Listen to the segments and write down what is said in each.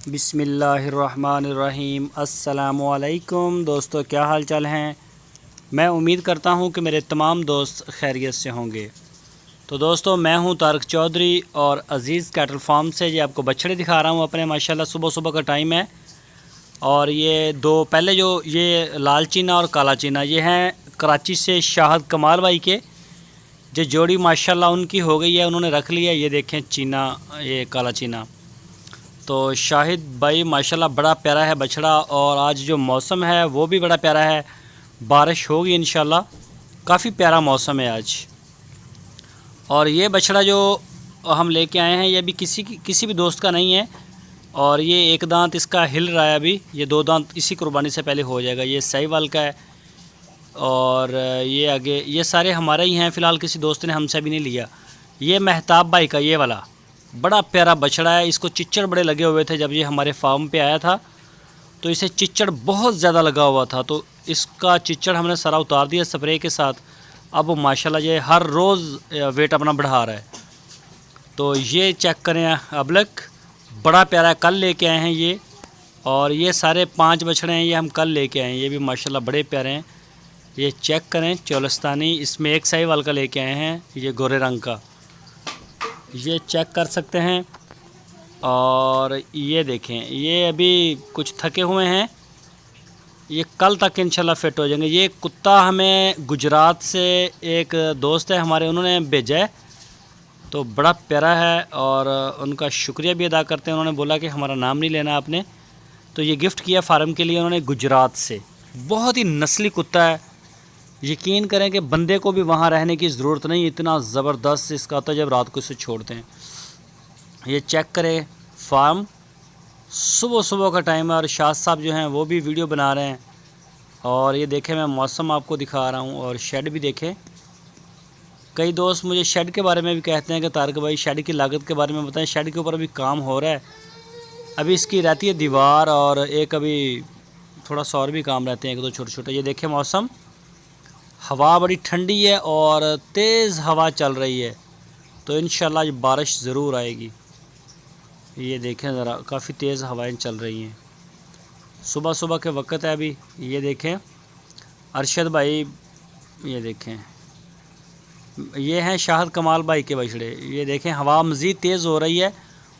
बिस्मिल्लाहिर्रहमानिर्रहीम। अस्सलामुअलैकुम दोस्तों, क्या हाल चाल हैं। मैं उम्मीद करता हूं कि मेरे तमाम दोस्त खैरियत से होंगे। तो दोस्तों, मैं हूं तारक चौधरी और अज़ीज़ कैटल फार्म से ये आपको बछड़े दिखा रहा हूं अपने। माशाल्लाह सुबह सुबह का टाइम है और ये दो पहले जो ये लाल चीना और काला चीना ये हैं कराची से शाहद कमाल भाई के। जो जोड़ी माशाल्लाह उनकी हो गई है, उन्होंने रख लिया। ये देखें चीना, ये काला चीना। तो शाहिद भाई माशाल्लाह बड़ा प्यारा है बछड़ा, और आज जो मौसम है वो भी बड़ा प्यारा है। बारिश होगी इंशाल्लाह, काफ़ी प्यारा मौसम है आज। और ये बछड़ा जो हम लेके आए हैं ये भी किसी भी दोस्त का नहीं है, और ये एक दांत इसका हिल रहा है अभी। ये दो दांत इसी कुर्बानी से पहले हो जाएगा। ये साहिवाल का है और ये आगे ये सारे हमारे ही हैं फ़िलहाल, किसी दोस्त ने हमसे भी नहीं लिया। ये महताब भाई का ये वाला बड़ा प्यारा बछड़ा है। इसको चिच्चड़ बड़े लगे हुए थे जब ये हमारे फार्म पे आया था, तो इसे चिच्चड़ बहुत ज़्यादा लगा हुआ था। तो इसका चिच्चड़ हमने सारा उतार दिया स्प्रे के साथ। अब माशाल्लाह ये हर रोज़ वेट अपना बढ़ा रहा है। तो ये चेक करें अबलक, बड़ा प्यारा, कल लेके आए हैं ये। और ये सारे 5 बछड़े हैं, ये हम कल लेके आए हैं। ये भी माशाल्लाह बड़े प्यारे हैं। ये चेक करें चोलस्तानी, इसमें एक साहिवाल का लेके आए हैं, ये गोरे रंग का, ये चेक कर सकते हैं। और ये देखें, ये अभी कुछ थके हुए हैं, ये कल तक इंशाल्लाह फ़िट हो जाएंगे। ये कुत्ता हमें गुजरात से एक दोस्त है हमारे, उन्होंने भेजा है, तो बड़ा प्यारा है और उनका शुक्रिया भी अदा करते हैं। उन्होंने बोला कि हमारा नाम नहीं लेना आपने, तो ये गिफ्ट किया फार्म के लिए उन्होंने गुजरात से। बहुत ही नस्ली कुत्ता है, यकीन करें कि बंदे को भी वहाँ रहने की ज़रूरत नहीं, इतना ज़बरदस्त इसका होता है जब रात को इसे छोड़ते हैं। ये चेक करें फार्म, सुबह सुबह का टाइम है और शाह साहब जो हैं वो भी वीडियो बना रहे हैं। और ये देखें, मैं मौसम आपको दिखा रहा हूँ और शेड भी देखें। कई दोस्त मुझे शेड के बारे में भी कहते हैं कि तारक भाई शेड की लागत के बारे में बताएं। शेड के ऊपर अभी काम हो रहा है, अभी इसकी रहती है दीवार और एक अभी थोड़ा सा और भी काम रहते हैं, एक दो छोटे छोटे। ये देखें मौसम, हवा बड़ी ठंडी है और तेज़ हवा चल रही है, तो इंशाल्लाह ये बारिश ज़रूर आएगी। ये देखें ज़रा, काफ़ी तेज़ हवाएं चल रही हैं, सुबह सुबह के वक्त है अभी। ये देखें अरशद भाई, ये देखें ये हैं शाहद कमाल भाई के बछड़े। ये देखें हवा मज़ीद तेज़ हो रही है,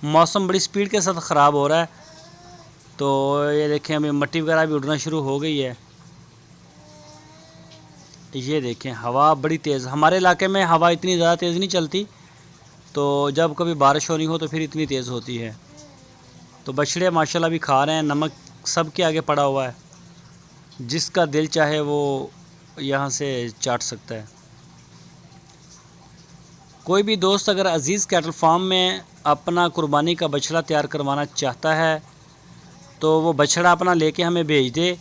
मौसम बड़ी स्पीड के साथ ख़राब हो रहा है। तो ये देखें अभी मिट्टी वगैरह भी उड़ना शुरू हो गई है। ये देखें हवा बड़ी तेज़, हमारे इलाके में हवा इतनी ज़्यादा तेज़ नहीं चलती, तो जब कभी बारिश होनी हो तो फिर इतनी तेज़ होती है। तो बछड़े माशाल्लाह भी खा रहे हैं, नमक सब के आगे पड़ा हुआ है, जिसका दिल चाहे वो यहाँ से चाट सकता है। कोई भी दोस्त अगर अज़ीज़ कैटल फार्म में अपना कुर्बानी का बछड़ा तैयार करवाना चाहता है तो वो बछड़ा अपना लेके हमें भेज दे,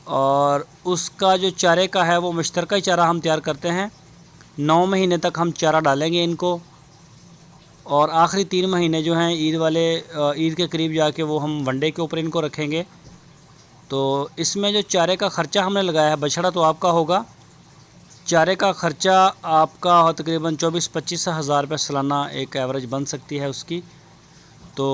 और उसका जो चारे का है वो मुश्तरका चारा हम तैयार करते हैं। 9 महीने तक हम चारा डालेंगे इनको, और आखिरी 3 महीने जो हैं ईद के करीब जाके वो हम वनडे के ऊपर इनको रखेंगे। तो इसमें जो चारे का ख़र्चा हमने लगाया है, बछड़ा तो आपका होगा, चारे का ख़र्चा आपका तकरीबन 24-25 हज़ार रुपये सालाना एक एवरेज बन सकती है उसकी। तो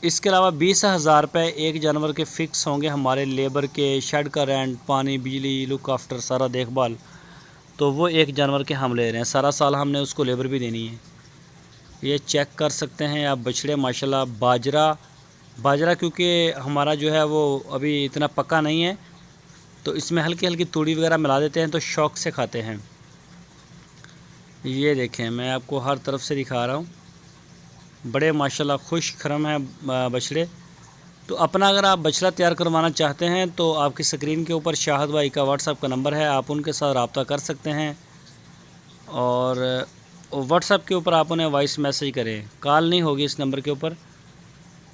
इसके अलावा 20,000 रुपये एक जानवर के फ़िक्स होंगे हमारे, लेबर के, शेड का रेंट, पानी, बिजली, लुक आफ्टर, सारा देखभाल, तो वो एक जानवर के हम ले रहे हैं। सारा साल हमने उसको लेबर भी देनी है। ये चेक कर सकते हैं आप बछड़े माशाल्लाह। बाजरा क्योंकि हमारा जो है वो अभी इतना पक्का नहीं है, तो इसमें हल्की हल्की तूड़ी वगैरह मिला देते हैं, तो शौक़ से खाते हैं। ये देखें, मैं आपको हर तरफ से दिखा रहा हूँ, बड़े माशाल्लाह खुश खरम हैं बछड़े। तो अपना अगर आप बछड़ा तैयार करवाना चाहते हैं तो आपकी स्क्रीन के ऊपर शाहद भाई का व्हाट्सएप का नंबर है, आप उनके साथ रब्ता कर सकते हैं। और व्हाट्सएप के ऊपर आप उन्हें वॉइस मैसेज करें, कॉल नहीं होगी इस नंबर के ऊपर,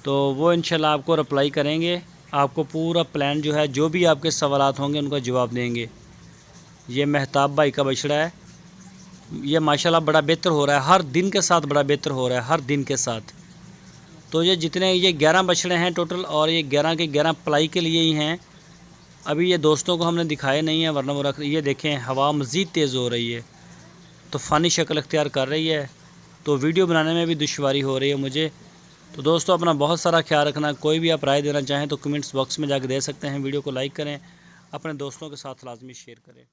तो वो इंशाल्लाह आपको रिप्लाई करेंगे। आपको पूरा प्लान जो है, जो भी आपके सवालात होंगे उनका जवाब देंगे। ये महताब भाई का बछड़ा है, ये माशाल्लाह बड़ा बेहतर हो रहा है, हर दिन के साथ बड़ा बेहतर हो रहा है, हर दिन के साथ। तो ये जितने ये 11 बछड़े हैं टोटल, और ये 11 के 11 पलाई के लिए ही हैं। अभी ये दोस्तों को हमने दिखाए नहीं है, वरना वो रख। ये देखें हवा मज़ीद तेज़ हो रही है, तूफ़ानी शक्ल अख्तियार कर रही है, तो वीडियो बनाने में भी दुश्वारी हो रही है मुझे। तो दोस्तों अपना बहुत सारा ख्याल रखना। कोई भी आप राय देना चाहें तो कमेंट्स बॉक्स में जाकर दे सकते हैं। वीडियो को लाइक करें, अपने दोस्तों के साथ लाजमी शेयर करें।